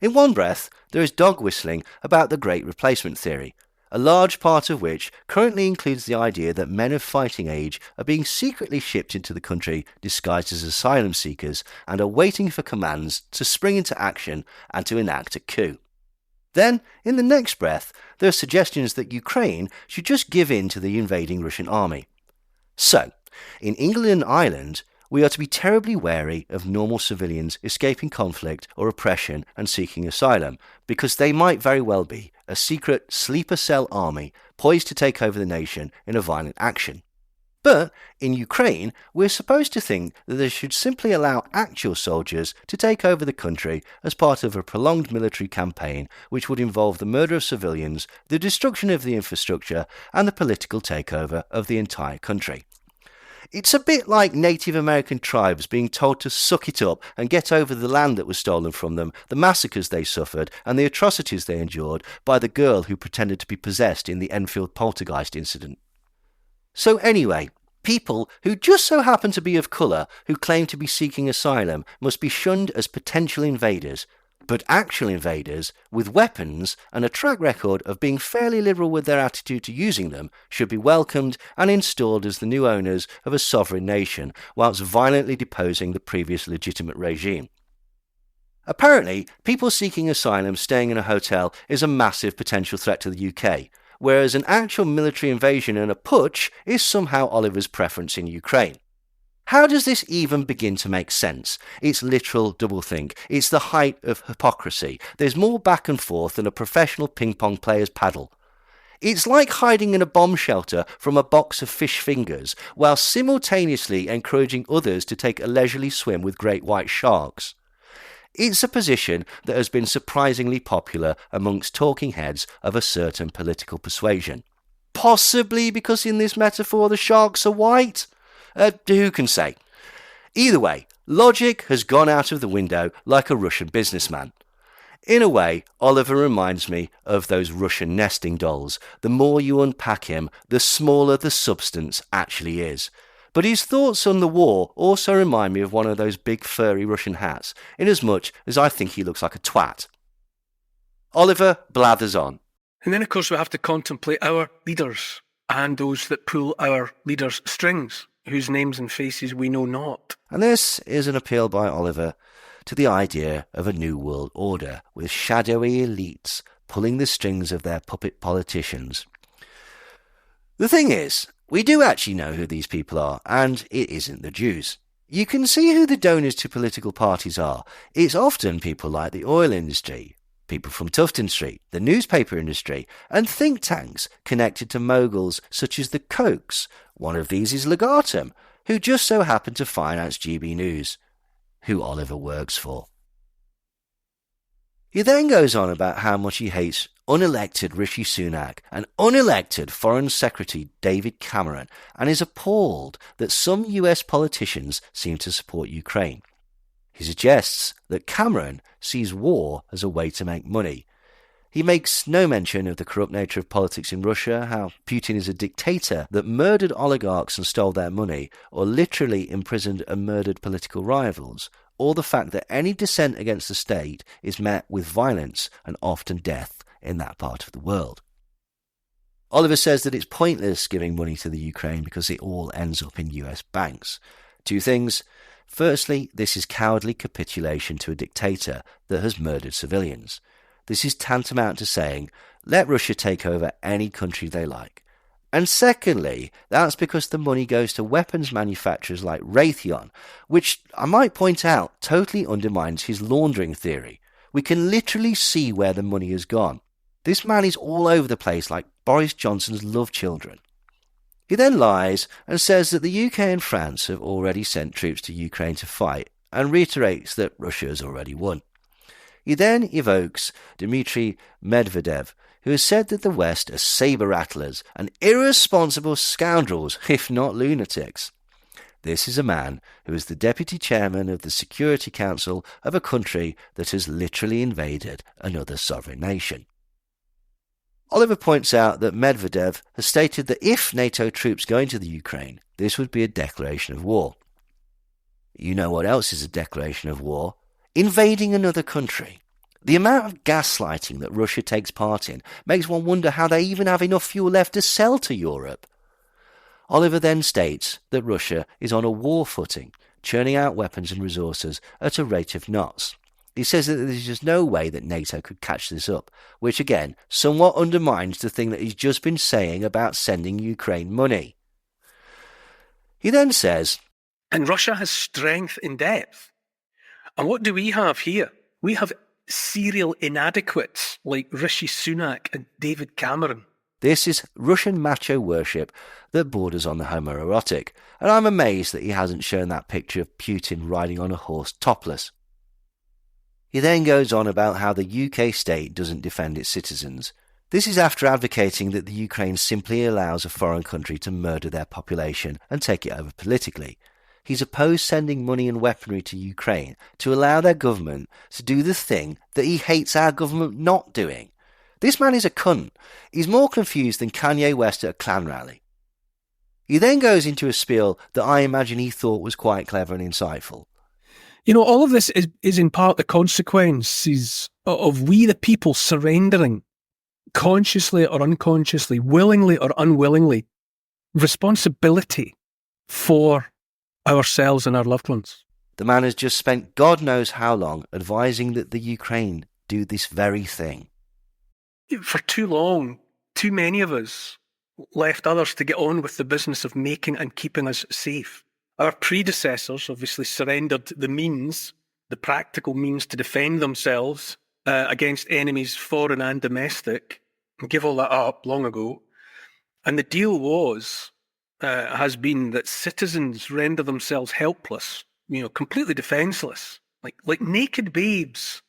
In one breath, there is dog whistling about the Great Replacement theory, a large part of which currently includes the idea that men of fighting age are being secretly shipped into the country disguised as asylum seekers and are waiting for commands to spring into action and to enact a coup. Then, in the next breath, there are suggestions that Ukraine should just give in to the invading Russian army. So, in England and Ireland, we are to be terribly wary of normal civilians escaping conflict or oppression and seeking asylum, because they might very well be a secret sleeper cell army poised to take over the nation in a violent action. But in Ukraine, we're supposed to think that they should simply allow actual soldiers to take over the country as part of a prolonged military campaign which would involve the murder of civilians, the destruction of the infrastructure, and the political takeover of the entire country. It's a bit like Native American tribes being told to suck it up and get over the land that was stolen from them, the massacres they suffered, and the atrocities they endured by the girl who pretended to be possessed in the Enfield poltergeist incident. So anyway, people who just so happen to be of colour who claim to be seeking asylum must be shunned as potential invaders, but actual invaders with weapons and a track record of being fairly liberal with their attitude to using them should be welcomed and installed as the new owners of a sovereign nation, whilst violently deposing the previous legitimate regime. Apparently, people seeking asylum staying in a hotel is a massive potential threat to the UK, whereas an actual military invasion and a putsch is somehow Oliver's preference in Ukraine. How does this even begin to make sense? It's literal doublethink. It's the height of hypocrisy. There's more back and forth than a professional ping-pong player's paddle. It's like hiding in a bomb shelter from a box of fish fingers, while simultaneously encouraging others to take a leisurely swim with great white sharks. It's a position that has been surprisingly popular amongst talking heads of a certain political persuasion. Possibly because in this metaphor the sharks are white? Who can say? Either way, logic has gone out of the window like a Russian businessman. In a way, Oliver reminds me of those Russian nesting dolls. The more you unpack him, the smaller the substance actually is. But his thoughts on the war also remind me of one of those big furry Russian hats, inasmuch as I think he looks like a twat. Oliver blathers on. And then, of course, we have to contemplate our leaders and those that pull our leaders' strings, whose names and faces we know not. And this is an appeal by Oliver to the idea of a new world order, with shadowy elites pulling the strings of their puppet politicians. The thing is, we do actually know who these people are, and it isn't the Jews. You can see who the donors to political parties are. It's often people like the oil industry, people from Tufton Street, the newspaper industry, and think tanks connected to moguls such as the Kochs. One of these is Legatum, who just so happened to finance GB News, who Oliver works for. He then goes on about how much he hates unelected Rishi Sunak and unelected Foreign Secretary David Cameron, and is appalled that some US politicians seem to support Ukraine. He suggests that Cameron sees war as a way to make money. He makes no mention of the corrupt nature of politics in Russia, how Putin is a dictator that murdered oligarchs and stole their money, or literally imprisoned and murdered political rivals, or the fact that any dissent against the state is met with violence and often death in that part of the world. Oliver says that it's pointless giving money to the Ukraine because it all ends up in US banks. Two things. Firstly, this is cowardly capitulation to a dictator that has murdered civilians. This is tantamount to saying, let Russia take over any country they like. And secondly, that's because the money goes to weapons manufacturers like Raytheon, which, I might point out, totally undermines his laundering theory. We can literally see where the money has gone. This man is all over the place like Boris Johnson's love children. He then lies and says that the UK and France have already sent troops to Ukraine to fight, and reiterates that Russia has already won. He then evokes Dmitry Medvedev, who has said that the West are saber-rattlers and irresponsible scoundrels, if not lunatics. This is a man who is the deputy chairman of the Security Council of a country that has literally invaded another sovereign nation. Oliver points out that Medvedev has stated that if NATO troops go into the Ukraine, this would be a declaration of war. You know what else is a declaration of war? Invading another country. The amount of gaslighting that Russia takes part in makes one wonder how they even have enough fuel left to sell to Europe. Oliver then states that Russia is on a war footing, churning out weapons and resources at a rate of knots. He says that there's just no way that NATO could catch this up, which again somewhat undermines the thing that he's just been saying about sending Ukraine money. He then says, and Russia has strength in depth. And what do we have here? We have serial inadequates like Rishi Sunak and David Cameron. This is Russian macho worship that borders on the homoerotic, and I'm amazed that he hasn't shown that picture of Putin riding on a horse topless. He then goes on about how the UK state doesn't defend its citizens. This is after advocating that the Ukraine simply allows a foreign country to murder their population and take it over politically. He's opposed sending money and weaponry to Ukraine to allow their government to do the thing that he hates our government not doing. This man is a cunt. He's more confused than Kanye West at a Klan rally. He then goes into a spiel that I imagine he thought was quite clever and insightful. You know, all of this is in part the consequences of we the people surrendering, consciously or unconsciously, willingly or unwillingly, responsibility for ourselves and our loved ones. The man has just spent God knows how long advising that the Ukraine do this very thing. For too long, too many of us left others to get on with the business of making and keeping us safe. Our predecessors obviously surrendered the means, the practical means to defend themselves against enemies foreign and domestic, and give all that up long ago. And the deal has been that citizens render themselves helpless, completely defenseless, like naked babes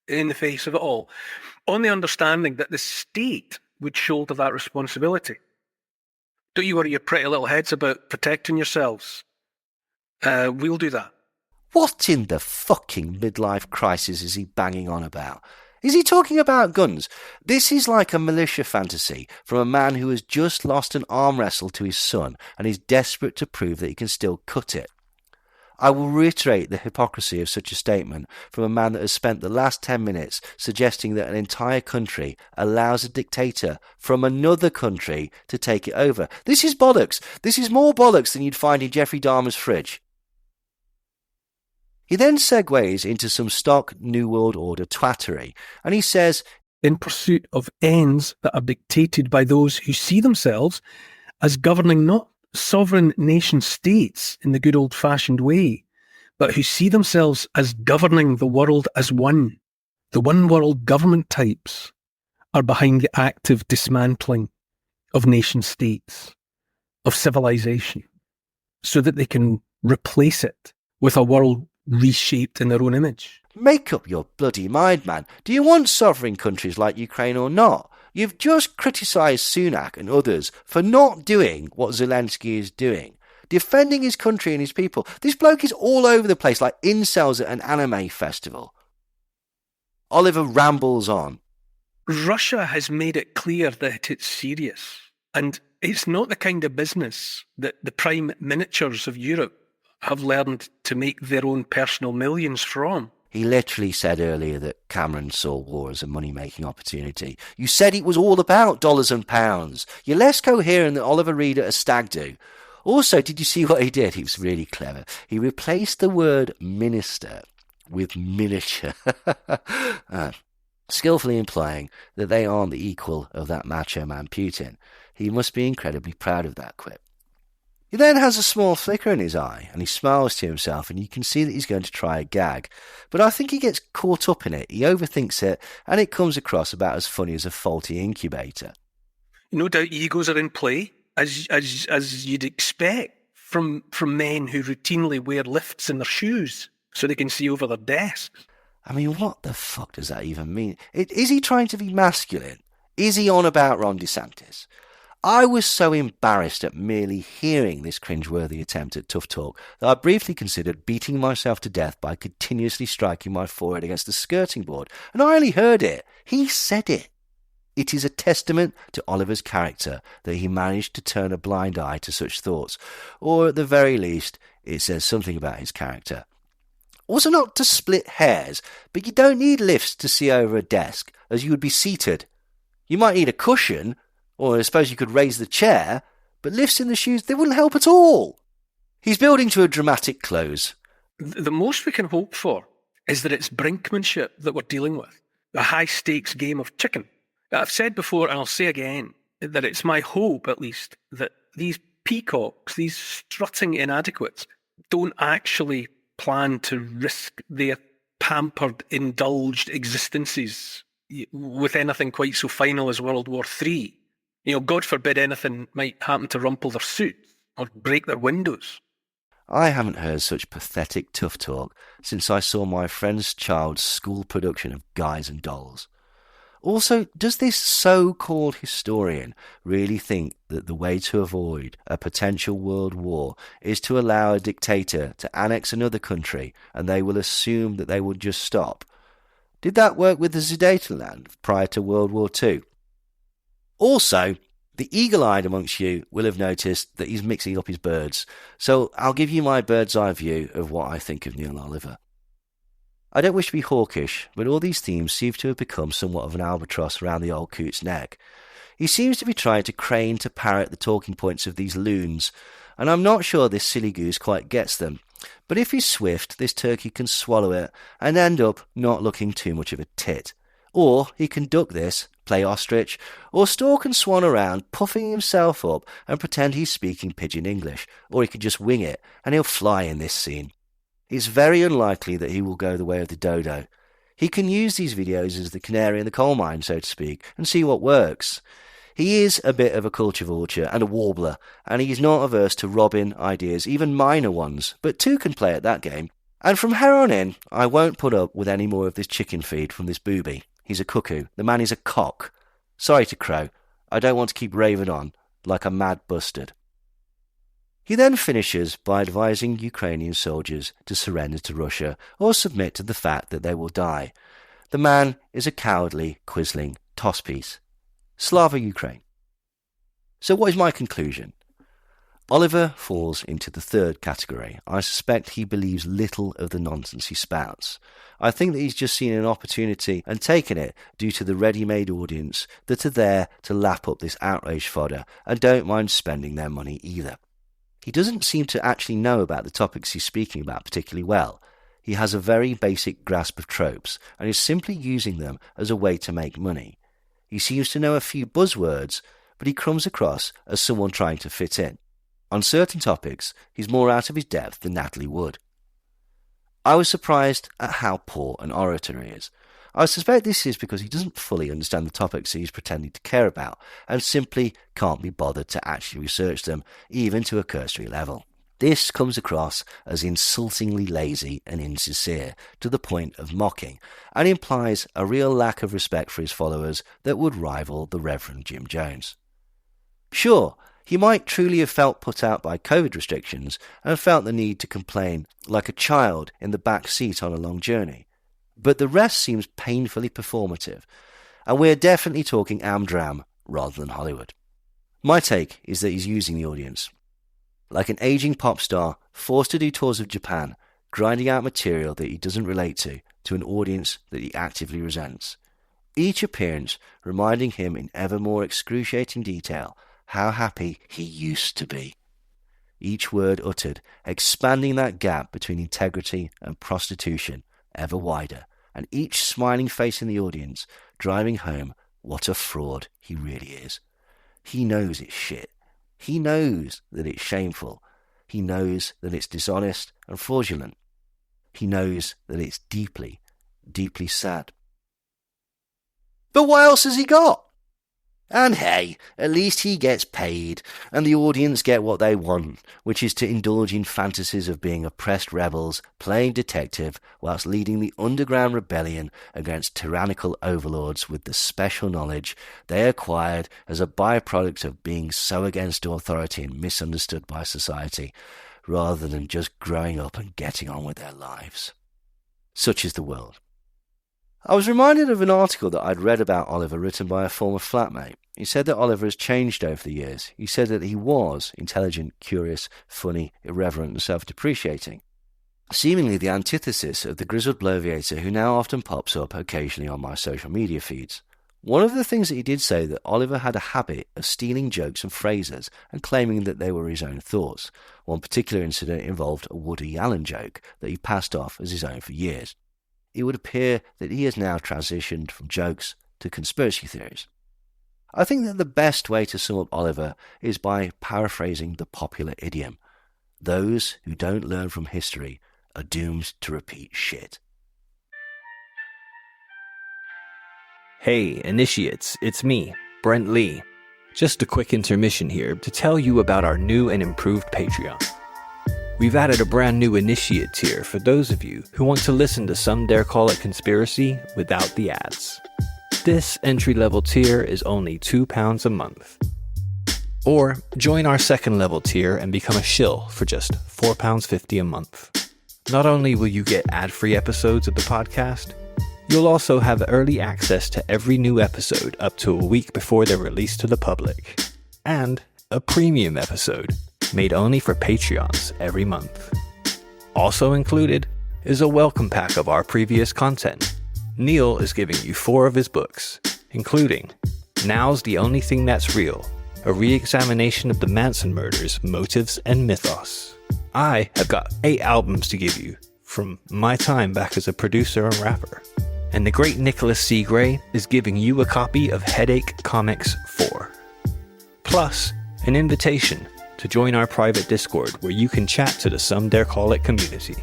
in the face of it all, on the understanding that the state would shoulder that responsibility. Don't you worry your pretty little heads about protecting yourselves. We'll do that. What in the fucking midlife crisis is he banging on about? Is he talking about guns? This is like a militia fantasy from a man who has just lost an arm wrestle to his son and is desperate to prove that he can still cut it. I will reiterate the hypocrisy of such a statement from a man that has spent the last 10 minutes suggesting that an entire country allows a dictator from another country to take it over. This is bollocks. This is more bollocks than you'd find in Jeffrey Dahmer's fridge. He then segues into some stock New World Order twattery, and he says, in pursuit of ends that are dictated by those who see themselves as governing not sovereign nation states in the good old-fashioned way, but who see themselves as governing the world as one. The one-world government types are behind the active dismantling of nation states, of civilization, so that they can replace it with a world reshaped in their own image. Make up your bloody mind, man. Do you want sovereign countries like Ukraine or not? You've just criticised Sunak and others for not doing what Zelensky is doing, defending his country and his people. This bloke is all over the place like incels at an anime festival. Oliver rambles on. Russia has made it clear that it's serious, and it's not the kind of business that the prime ministers of Europe have learned to make their own personal millions from. He literally said earlier that Cameron saw war as a money-making opportunity. You said it was all about dollars and pounds. You're less coherent than Oliver Reed at a stag do. Also, did you see what he did? He was really clever. He replaced the word minister with miniature, skillfully implying that they aren't the equal of that macho man Putin. He must be incredibly proud of that quip. He then has a small flicker in his eye, and he smiles to himself, and you can see that he's going to try a gag. But I think he gets caught up in it, he overthinks it, and it comes across about as funny as a faulty incubator. No doubt egos are in play, as you'd expect from men who routinely wear lifts in their shoes so they can see over their desks. I mean, what the fuck does that even mean? Is he trying to be masculine? Is he on about Ron DeSantis? I was so embarrassed at merely hearing this cringeworthy attempt at tough talk that I briefly considered beating myself to death by continuously striking my forehead against the skirting board. And I only heard it. He said it. It is a testament to Oliver's character that he managed to turn a blind eye to such thoughts. Or at the very least, it says something about his character. Also not to split hairs, but you don't need lifts to see over a desk, as you would be seated. You might need a cushion, or I suppose you could raise the chair, but lifts in the shoes, they wouldn't help at all. He's building to a dramatic close. The most we can hope for is that it's brinkmanship that we're dealing with, a high-stakes game of chicken. I've said before, and I'll say again, that it's my hope, at least, that these peacocks, these strutting inadequates, don't actually plan to risk their pampered, indulged existences with anything quite so final as World War III. You know, God forbid anything might happen to rumple their suits or break their windows. I haven't heard such pathetic tough talk since I saw my friend's child's school production of Guys and Dolls. Also, does this so-called historian really think that the way to avoid a potential world war is to allow a dictator to annex another country and they will assume that they will just stop? Did that work with the Sudetenland prior to World War II? Also, the eagle-eyed amongst you will have noticed that he's mixing up his birds, so I'll give you my bird's-eye view of what I think of Neil Oliver. I don't wish to be hawkish, but all these themes seem to have become somewhat of an albatross around the old coot's neck. He seems to be trying to crane to parrot the talking points of these loons, and I'm not sure this silly goose quite gets them. But if he's swift, this turkey can swallow it and end up not looking too much of a tit. Or he can duck this, play ostrich, or stalk and swan around, puffing himself up and pretend he's speaking pidgin English. Or he can just wing it, and he'll fly in this scene. It's very unlikely that he will go the way of the dodo. He can use these videos as the canary in the coal mine, so to speak, and see what works. He is a bit of a culture vulture and a warbler, and he's not averse to robbing ideas, even minor ones, but two can play at that game. And from here on in, I won't put up with any more of this chicken feed from this booby. He's a cuckoo. The man is a cock. Sorry to crow. I don't want to keep raving on. like a mad bustard. He then finishes by advising Ukrainian soldiers to surrender to Russia or submit to the fact that they will die. The man is a cowardly, quisling tosspiece. Slava Ukraine. So what is my conclusion? Oliver falls into the third category. I suspect he believes little of the nonsense he spouts. I think that he's just seen an opportunity and taken it due to the ready-made audience that are there to lap up this outrage fodder and don't mind spending their money either. He doesn't seem to actually know about the topics he's speaking about particularly well. He has a very basic grasp of tropes and is simply using them as a way to make money. He seems to know a few buzzwords, but he comes across as someone trying to fit in. On certain topics, he's more out of his depth than Natalie Wood. I was surprised at how poor an orator he is. I suspect this is because he doesn't fully understand the topics he's pretending to care about and simply can't be bothered to actually research them, even to a cursory level. This comes across as insultingly lazy and insincere, to the point of mocking, and implies a real lack of respect for his followers that would rival the Reverend Jim Jones. Sure, he might truly have felt put out by COVID restrictions and felt the need to complain like a child in the back seat on a long journey. But the rest seems painfully performative, and we're definitely talking Amdram rather than Hollywood. My take is that he's using the audience. Like an aging pop star forced to do tours of Japan, grinding out material that he doesn't relate to an audience that he actively resents. Each appearance reminding him in ever more excruciating detail how happy he used to be. Each word uttered, expanding that gap between integrity and prostitution ever wider, and each smiling face in the audience driving home what a fraud he really is. He knows it's shit. He knows that it's shameful. He knows that it's dishonest and fraudulent. He knows that it's deeply, deeply sad. But what else has he got? And hey, at least he gets paid, and the audience get what they want, which is to indulge in fantasies of being oppressed rebels, playing detective, whilst leading the underground rebellion against tyrannical overlords with the special knowledge they acquired as a byproduct of being so against authority and misunderstood by society, rather than just growing up and getting on with their lives. Such is the world. I was reminded of an article that I'd read about Oliver written by a former flatmate. He said that Oliver has changed over the years. He said that he was intelligent, curious, funny, irreverent and self-depreciating. Seemingly the antithesis of the grizzled bloviator who now often pops up occasionally on my social media feeds. One of the things that he did say that Oliver had a habit of stealing jokes and phrases and claiming that they were his own thoughts. One particular incident involved a Woody Allen joke that he passed off as his own for years. It would appear that he has now transitioned from jokes to conspiracy theories. I think that the best way to sum up Oliver is by paraphrasing the popular idiom. Those who don't learn from history are doomed to repeat shit. Hey, initiates, it's me, Brent Lee. Just a quick intermission here to tell you about our new and improved Patreon. We've added a brand new initiate tier for those of you who want to listen to Some Dare Call It Conspiracy without the ads. This entry-level tier is only £2 a month. Or join our second-level tier and become a shill for just £4.50 a month. Not only will you get ad-free episodes of the podcast, you'll also have early access to every new episode up to a week before they're released to the public, and a premium episode made only for Patreons every month. Also included is a welcome pack of our previous content. Neil is giving you 4 of his books, including Now's the Only Thing That's Real, a re-examination of the Manson murders, motives, and mythos. I have got 8 albums to give you, from my time back as a producer and rapper. And the great Nicholas C. Gray is giving you a copy of Headache Comics 4. Plus, an invitation to join our private Discord where you can chat to the Some Dare Call It community.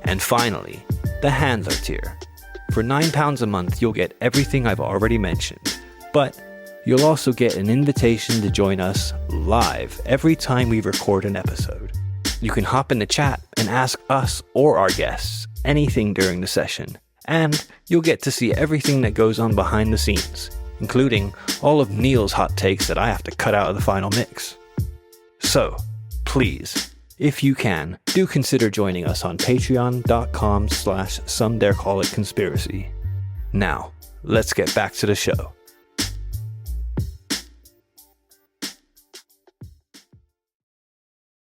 And finally, the Handler tier. For £9 a month, you'll get everything I've already mentioned, but you'll also get an invitation to join us live every time we record an episode. You can hop in the chat and ask us or our guests anything during the session, and you'll get to see everything that goes on behind the scenes, including all of Neil's hot takes that I have to cut out of the final mix. So, please, if you can, do consider joining us on patreon.com/somedarecallitconspiracy. Now, let's get back to the show.